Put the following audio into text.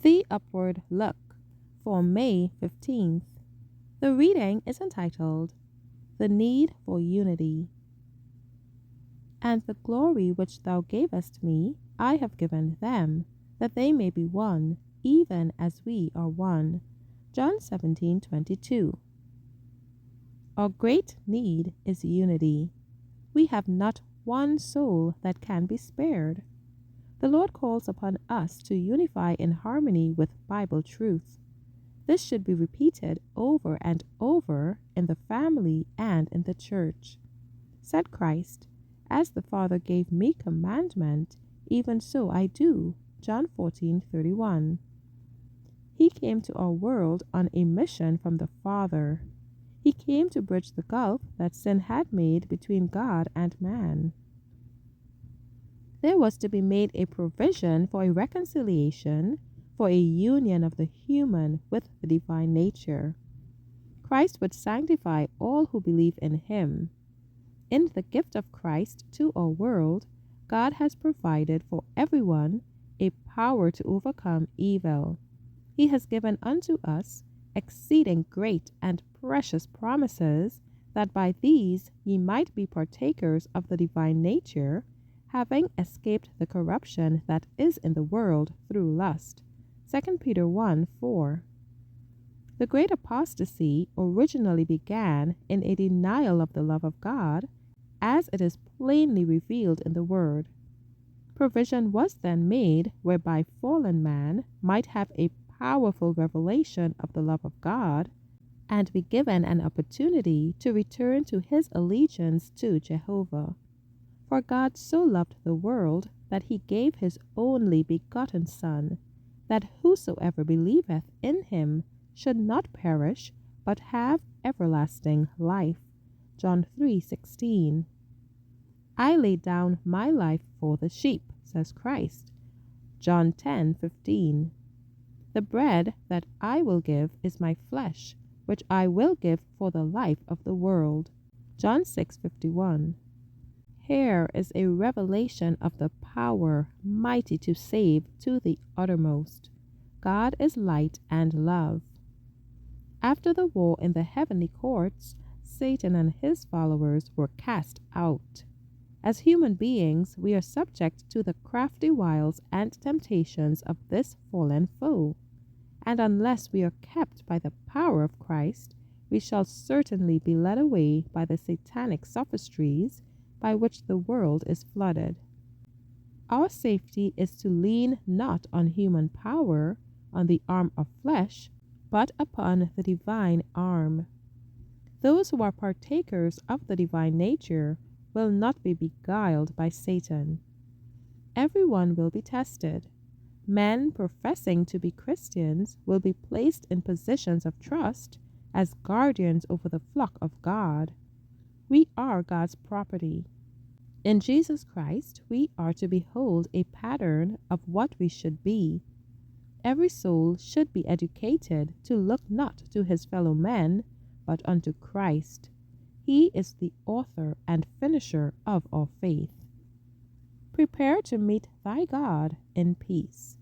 The Upward Look for May 15th. The reading is entitled, The Need for Unity. And the glory which thou gavest me, I have given them, that they may be one, even as we are one. John 17:22. Our great need is unity. We have not one soul that can be spared. The Lord calls upon us to unify in harmony with Bible truth. This should be repeated over and over in the family and in the church. Said Christ, "As the Father gave me commandment, even so I do." John 14:31. He came to our world on a mission from the Father. He came to bridge the gulf that sin had made between God and man. There was to be made a provision for a reconciliation, for a union of the human with the divine nature. Christ would sanctify all who believe in him. In the gift of Christ to our world, God has provided for everyone a power to overcome evil. He has given unto us exceeding great and precious promises, that by these ye might be partakers of the divine nature, having escaped the corruption that is in the world through lust. 2 Peter 1:4. The great apostasy originally began in a denial of the love of God, as it is plainly revealed in the Word. Provision was then made whereby fallen man might have a powerful revelation of the love of God and be given an opportunity to return to his allegiance to Jehovah. For God so loved the world that he gave his only begotten Son, that whosoever believeth in him should not perish, but have everlasting life. John 3:16. I lay down my life for the sheep, says Christ. John 10:15. The bread that I will give is my flesh, which I will give for the life of the world. John 6:51. Here is a revelation of the power mighty to save to the uttermost. God is light and love. After the war in the heavenly courts, Satan and his followers were cast out. As human beings, we are subject to the crafty wiles and temptations of this fallen foe, and unless we are kept by the power of Christ, we shall certainly be led away by the satanic sophistries by which the world is flooded. Our safety is to lean not on human power, on the arm of flesh, but upon the divine arm. Those who are partakers of the divine nature will not be beguiled by Satan. Everyone will be tested. Men professing to be Christians will be placed in positions of trust as guardians over the flock of God. We are God's property. In Jesus Christ, we are to behold a pattern of what we should be. Every soul should be educated to look not to his fellow men, but unto Christ. He is the author and finisher of our faith. Prepare to meet thy God in peace.